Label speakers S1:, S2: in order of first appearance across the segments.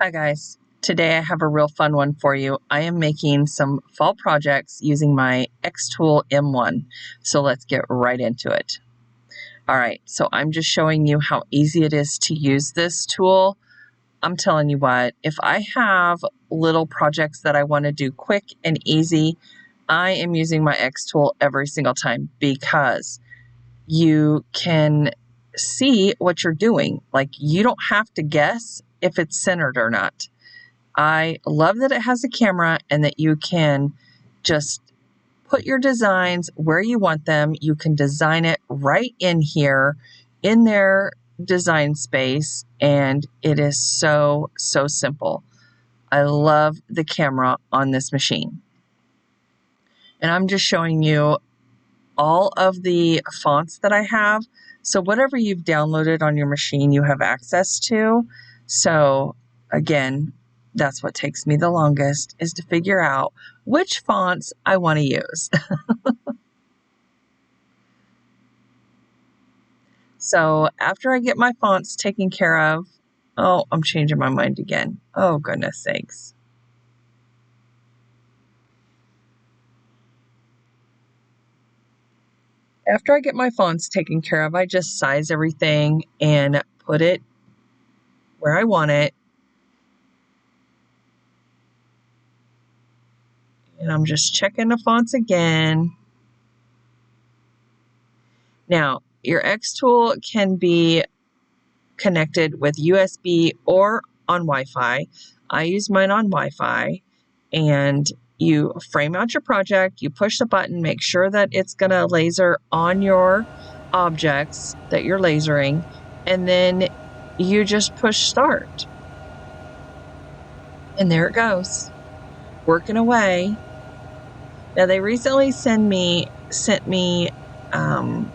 S1: Hi guys, today I have a real fun one for you. I am making some fall projects using my XTool M1. So let's get right into it. All right, so I'm just showing you how easy it is to use this tool. I'm telling you what, if I have little projects that I want to do quick and easy, I am using my XTool every single time because you can see what you're doing. Like, you don't have to guess if it's centered or not. I love that it has a camera and that you can just put your designs where you want them. You can design it right in here in their design space, and it is so simple. I love the camera on this machine. And I'm just showing you all of the fonts that I have. So whatever you've downloaded on your machine, you have access to. So again, that's what takes me the longest, is to figure out which fonts I want to use. So after I get my fonts taken care of, oh, I'm changing my mind again. Oh, goodness sakes. After I get my fonts taken care of, I just size everything and put it where I want it. And I'm just checking the fonts again. Now, your XTool can be connected with USB or on Wi-Fi. I use mine on Wi-Fi, and you frame out your project, you push the button, make sure that it's going to laser on your objects that you're lasering, and then you just push start. And there it goes, working away. Now, they recently sent me an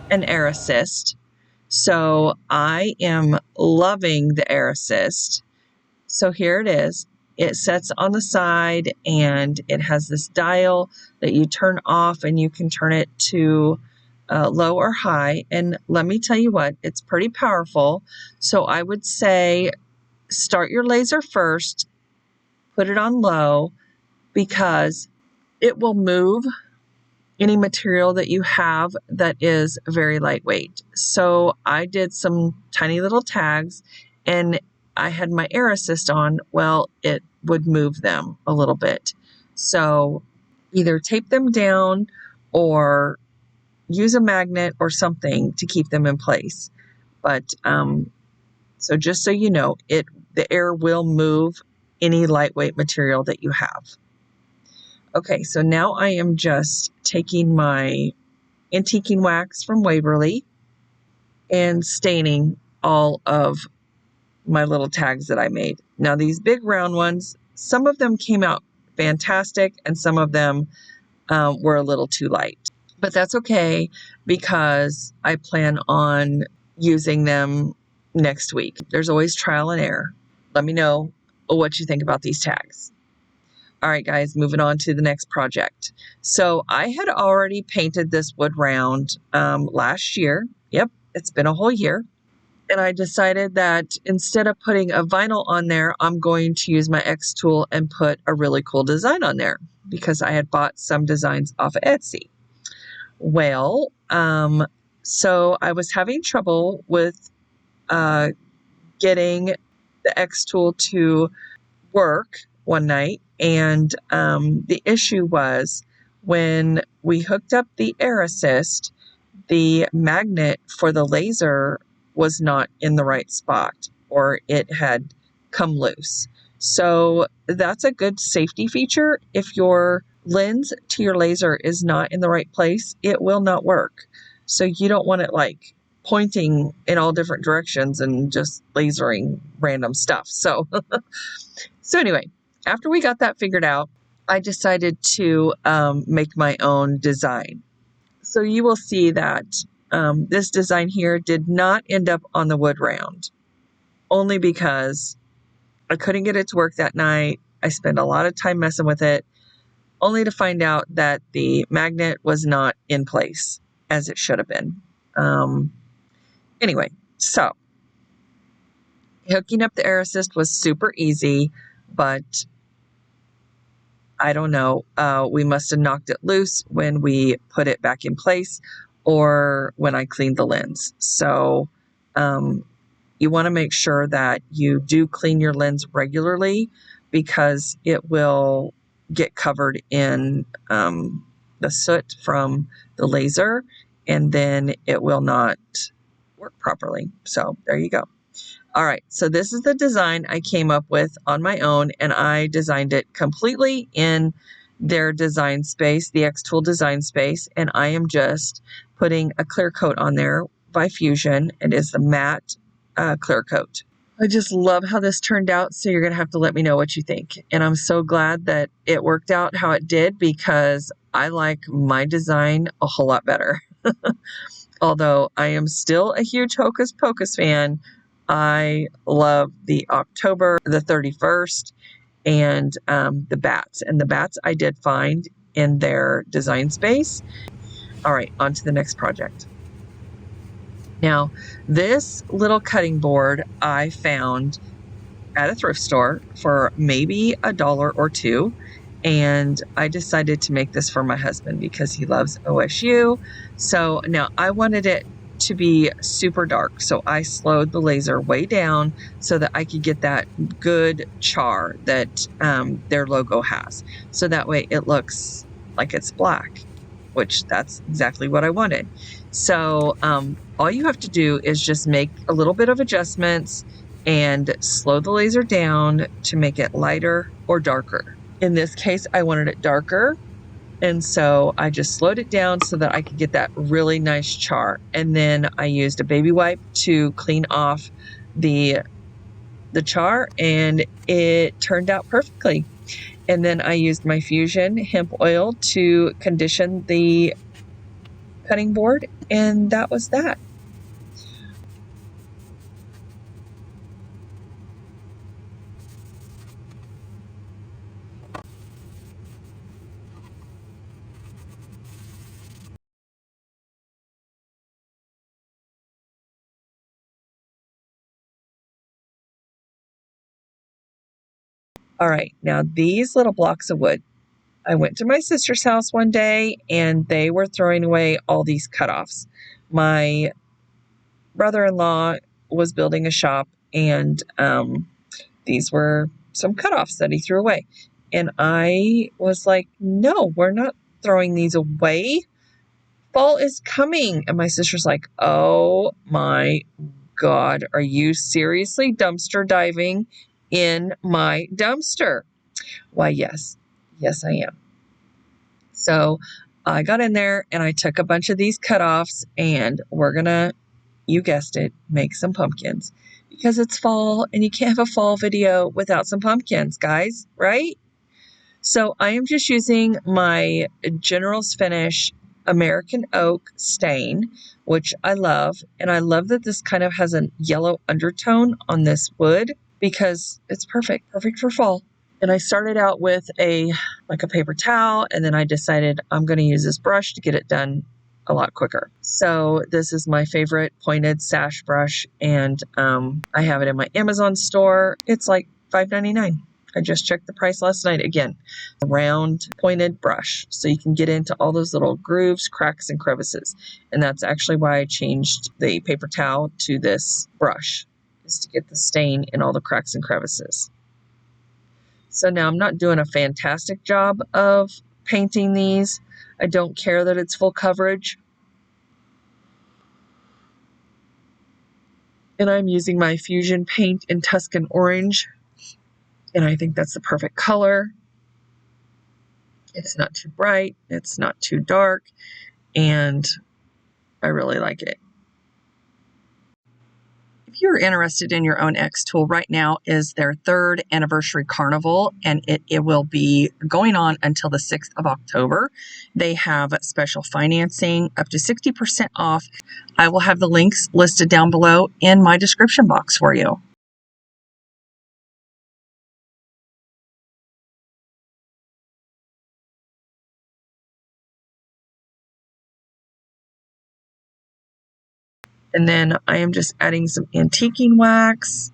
S1: air assist. So I am loving the air assist. So here it is. It sets on the side and it has this dial that you turn off, and you can turn it to low or high. And let me tell you what, it's pretty powerful. So I would say start your laser first, put it on low, because it will move any material that you have that is very lightweight. So I did some tiny little tags, and I had my air assist on. Well, it would move them a little bit. So either tape them down or use a magnet or something to keep them in place. But so just so you know, the air will move any lightweight material that you have. Okay, so now I am just taking my antiquing wax from Waverly and staining all of my little tags that I made. Now, these big round ones, some of them came out fantastic and some of them were a little too light. But that's okay, because I plan on using them next week. There's always trial and error. Let me know what you think about these tags. All right, guys, moving on to the next project. So I had already painted this wood round last year. Yep, it's been a whole year. And I decided that instead of putting a vinyl on there, I'm going to use my XTool and put a really cool design on there, because I had bought some designs off of Etsy. Well, so I was having trouble with getting the XTool to work one night, and the issue was when we hooked up the air assist, the magnet for the laser was not in the right spot, or it had come loose. So that's a good safety feature. If your lens to your laser is not in the right place, it will not work. So you don't want it like pointing in all different directions and just lasering random stuff. So anyway, after we got that figured out, I decided to make my own design. So you will see that this design here did not end up on the wood round, only because I couldn't get it to work that night. I spent a lot of time messing with it, only to find out that the magnet was not in place as it should have been. Anyway, so Hooking up the air assist was super easy, but I don't know. We must have knocked it loose when we put it back in place or when I cleaned the lens. So you want to make sure that you do clean your lens regularly because it will get covered in the soot from the laser, and then it will not work properly. So there you go. All right, so this is the design I came up with on my own, and I designed it completely in their design space, the XTool design space, and I am just putting a clear coat on there by Fusion. It is the matte clear coat. I just love how this turned out, so you're going to have to let me know what you think. And I'm so glad that it worked out how it did because I like my design a whole lot better. Although I am still a huge Hocus Pocus fan, I love the October the 31st and the bats. And the bats I did find in their design space. All right, on to the next project. Now, this little cutting board I found at a thrift store for maybe $1 or $2. And I decided to make this for my husband because he loves OSU. So now I wanted it to be super dark. So I slowed the laser way down so that I could get that good char that their logo has. So that way it looks like it's black, which that's exactly what I wanted. So all you have to do is just make a little bit of adjustments and slow the laser down to make it lighter or darker. In this case, I wanted it darker, and so I just slowed it down so that I could get that really nice char. And then I used a baby wipe to clean off the char, and it turned out perfectly. And then I used my Fusion hemp oil to condition the cutting board, and that was that. All right, now these little blocks of wood. I went to my sister's house one day and they were throwing away all these cutoffs. My brother-in-law was building a shop, and these were some cutoffs that he threw away. And I was like, no, we're not throwing these away. Fall is coming. And my sister's like, oh my God, are you seriously dumpster diving in my dumpster? Why, yes. Yes, I am. So I got in there and I took a bunch of these cutoffs, and we're going to, you guessed it, make some pumpkins because it's fall and you can't have a fall video without some pumpkins, guys, right? So I am just using my General's Finish American Oak stain, which I love. And I love that this kind of has a yellow undertone on this wood because it's perfect for fall. And I started out with a paper towel, and then I decided I'm going to use this brush to get it done a lot quicker. So this is my favorite pointed sash brush, and I have it in my Amazon store. It's like $5.99. I just checked the price last night again. A round pointed brush, so you can get into all those little grooves, cracks, and crevices. And that's actually why I changed the paper towel to this brush, is to get the stain in all the cracks and crevices. So now I'm not doing a fantastic job of painting these. I don't care that it's full coverage. And I'm using my Fusion paint in Tuscan Orange. And I think that's the perfect color. It's not too bright. It's not too dark. And I really like it. If you're interested in your own XTool, right now is their 3rd anniversary carnival, and it will be going on until the 6th of October. They have special financing up to 60% off. I will have the links listed down below in my description box for you. And then I am just adding some antiquing wax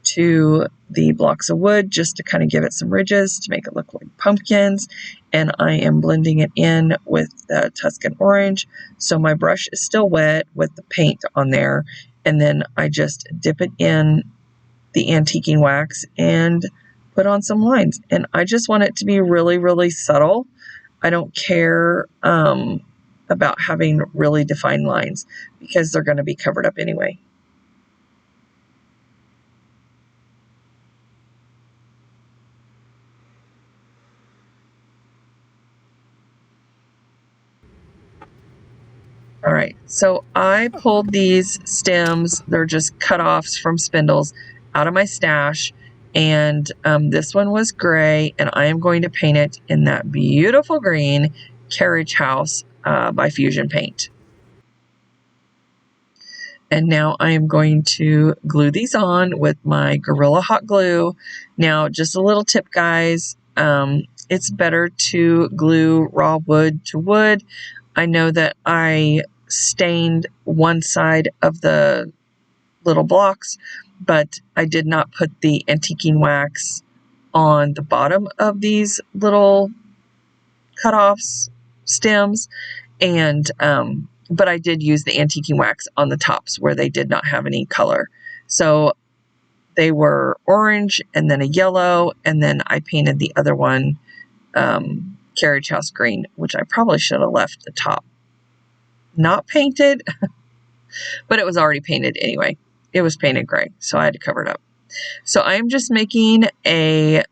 S1: to the blocks of wood just to kind of give it some ridges to make it look like pumpkins. And I am blending it in with the Tuscan orange. So my brush is still wet with the paint on there. And then I just dip it in the antiquing wax and put on some lines. And I just want it to be really, really subtle. I don't care about having really defined lines because they're going to be covered up anyway. All right, so I pulled these stems, they're just cut-offs from spindles, out of my stash, and this one was gray, and I am going to paint it in that beautiful green Carriage House by Fusion Paint. And now I am going to glue these on with my Gorilla Hot Glue. Now, just a little tip, guys, it's better to glue raw wood to wood. I know that I stained one side of the little blocks, but I did not put the antiquing wax on the bottom of these little cutoffs stems, and but I did use the antiquing wax on the tops where they did not have any color. So they were orange and then a yellow, and then I painted the other one Carriage House green, which I probably should have left the top not painted, but it was already painted anyway. It was painted gray, so I had to cover it up. So I am just making a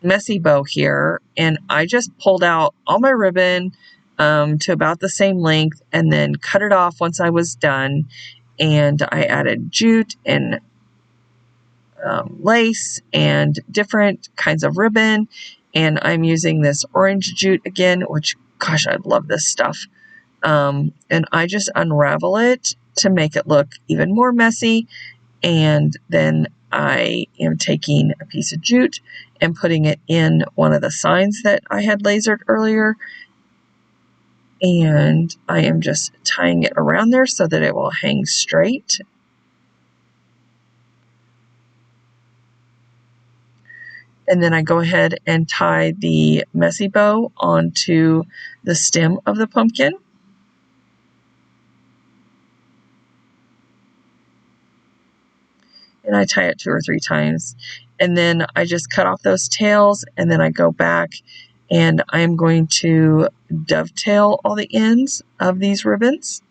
S1: messy bow here, and I just pulled out all my ribbon to about the same length and then cut it off once I was done, and I added jute and lace and different kinds of ribbon, and I'm using this orange jute again, which, gosh, I love this stuff. And I just unravel it to make it look even more messy. And then I am taking a piece of jute and putting it in one of the signs that I had lasered earlier. And I am just tying it around there so that it will hang straight. And then I go ahead and tie the messy bow onto the stem of the pumpkin. And I tie it 2 or 3 times. And then I just cut off those tails, and then I go back and I'm going to dovetail all the ends of these ribbons.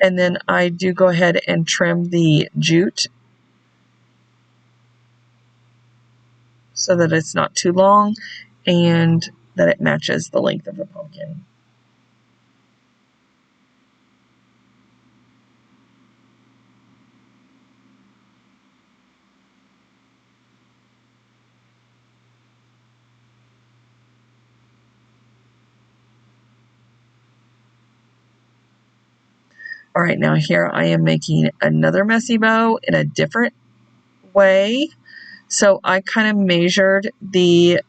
S1: And then I do go ahead and trim the jute so that it's not too long and that it matches the length of the pumpkin. All right, now here I am making another messy bow in a different way. So I kind of measured the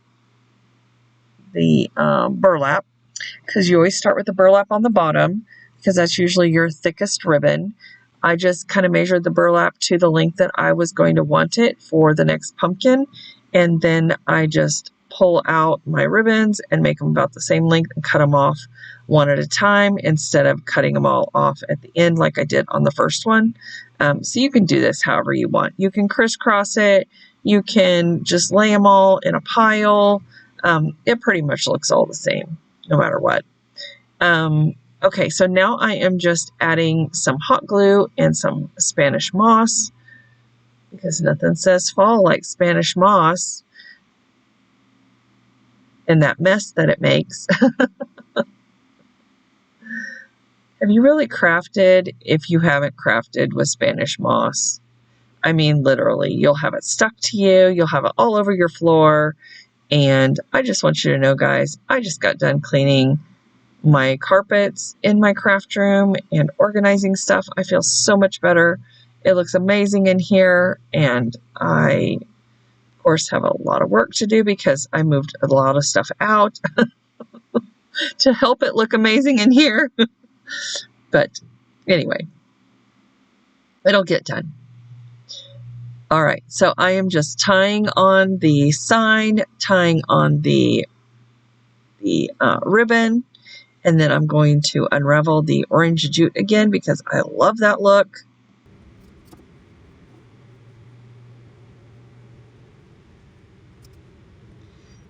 S1: burlap, because you always start with the burlap on the bottom because that's usually your thickest ribbon. I just kind of measured the burlap to the length that I was going to want it for the next pumpkin, and then I just pull out my ribbons and make them about the same length and cut them off one at a time instead of cutting them all off at the end like I did on the first one. So you can do this however you want. You can crisscross it. You can just lay them all in a pile. It pretty much looks all the same no matter what. Okay, so now I am just adding some hot glue and some Spanish moss, because nothing says fall like Spanish moss and that mess that it makes. Have you really crafted if you haven't crafted with Spanish moss? I mean, literally, you'll have it stuck to you, you'll have it all over your floor, and I just want you to know, guys, I just got done cleaning my carpets in my craft room and organizing stuff. I feel so much better. It looks amazing in here, and I, of course, have a lot of work to do because I moved a lot of stuff out to help it look amazing in here. But anyway, It'll get done. All right, so I am just tying on the sign, tying on the ribbon, and then I'm going to unravel the orange jute again because I love that look.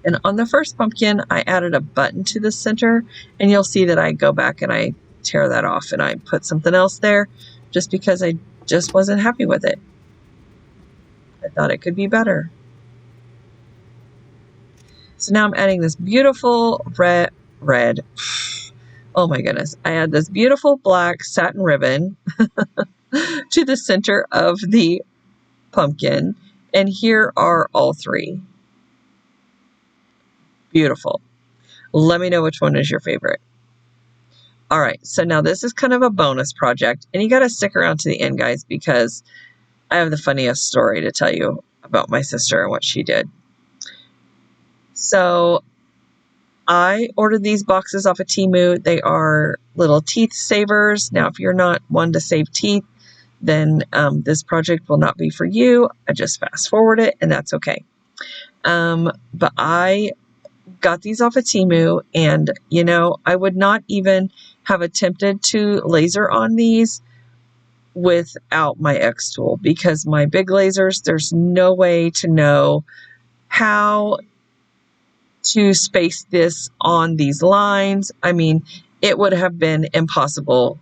S1: And on the first pumpkin, I added a button to the center, and you'll see that I go back and I tear that off and I put something else there just because I just wasn't happy with it. I thought it could be better. So now I'm adding this beautiful red. Oh my goodness. I add this beautiful black satin ribbon to the center of the pumpkin. And here are all three. Beautiful. Let me know which one is your favorite. All right, so now this is kind of a bonus project, and you got to stick around to the end, guys, because I have the funniest story to tell you about my sister and what she did. So I ordered these boxes off of Temu. They are little teeth savers. Now, if you're not one to save teeth, then this project will not be for you. I just fast forward it, and that's okay. But I got these off of Temu, and you know, I would not even have attempted to laser on these without my XTool, because my big lasers, there's no way to know how to space this on these lines. I mean, it would have been impossible.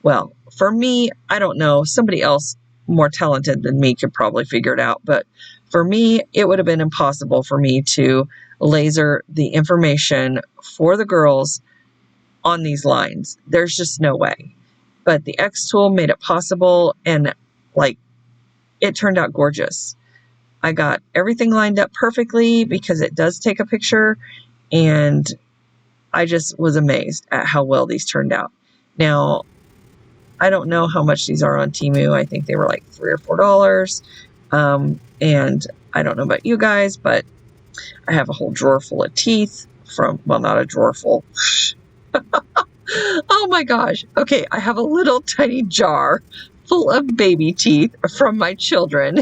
S1: Well, for me, I don't know, somebody else more talented than me could probably figure it out, but for me, it would have been impossible for me to laser the information for the girls on these lines. There's just no way. But the XTool made it possible, and like, it turned out gorgeous. I got everything lined up perfectly because it does take a picture, and I just was amazed at how well these turned out. Now, I don't know how much these are on Temu. I think they were like $3 or $4. And I don't know about you guys, but I have a whole drawer full of teeth from, well, not a drawer full. Oh my gosh. Okay, I have a little tiny jar full of baby teeth from my children.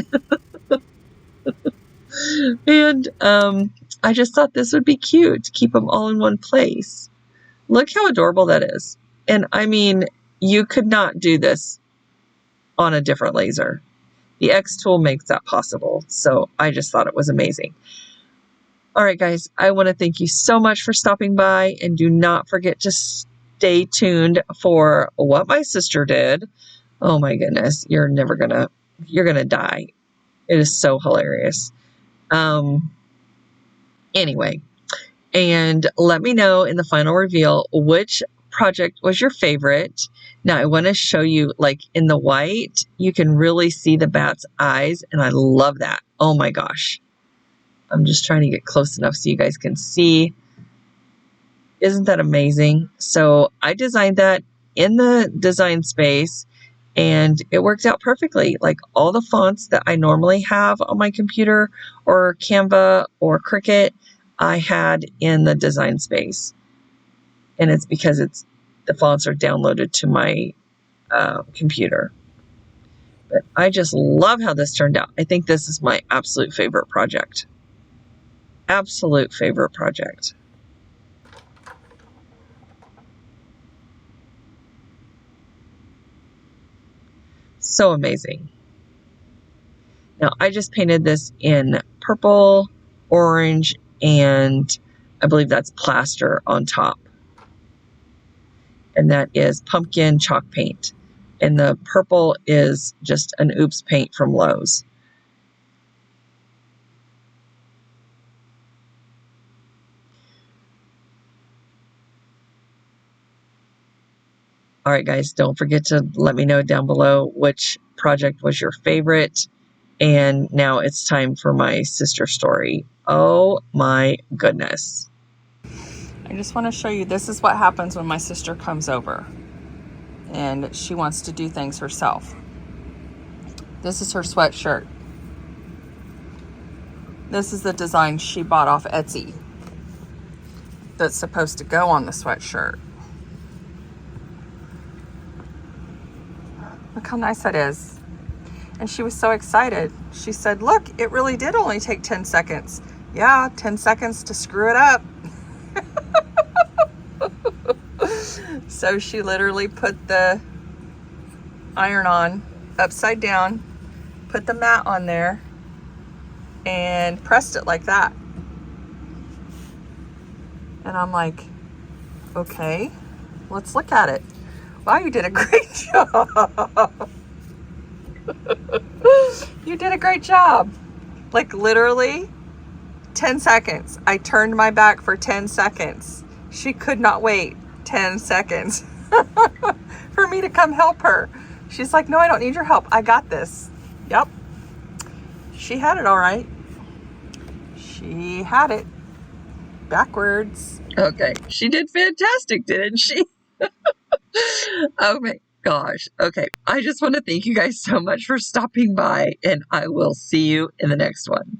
S1: And I just thought this would be cute to keep them all in one place. Look how adorable that is. And I mean, you could not do this on a different laser. The XTool makes that possible. So I just thought it was amazing. All right, guys, I want to thank you so much for stopping by, and do not forget to stay tuned for what my sister did. Oh my goodness, you're gonna die. It is so hilarious. Anyway, and let me know in the final reveal which project was your favorite. Now I want to show you, like, in the white, you can really see the bat's eyes, and I love that. Oh my gosh. I'm just trying to get close enough so you guys can see. Isn't that amazing? So I designed that in the design space, and it worked out perfectly. Like, all the fonts that I normally have on my computer or Canva or Cricut, I had in the design space. And it's because the fonts are downloaded to my computer. But I just love how this turned out. I think this is my absolute favorite project. Absolute favorite project. So amazing. Now, I just painted this in purple, orange, and I believe that's plaster on top. And that is pumpkin chalk paint. And the purple is just an Oops paint from Lowe's. All right, guys, don't forget to let me know down below which project was your favorite. And now it's time for my sister story. Oh my goodness. I just want to show you, this is what happens when my sister comes over and she wants to do things herself. This is her sweatshirt. This is the design she bought off Etsy that's supposed to go on the sweatshirt. Look how nice that is. And she was so excited. She said, look, it really did only take 10 seconds. Yeah, 10 seconds to screw it up. So she literally put the iron on upside down, put the mat on there, and pressed it like that. And I'm like, okay, let's look at it. Wow, you did a great job. You did a great job. Like literally 10 seconds. I turned my back for 10 seconds. She could not wait 10 seconds for me to come help her. She's like, no, I don't need your help. I got this. Yep. She had it all right. She had it backwards. Okay. She did fantastic, didn't she? Oh my gosh. Okay. I just want to thank you guys so much for stopping by, and I will see you in the next one.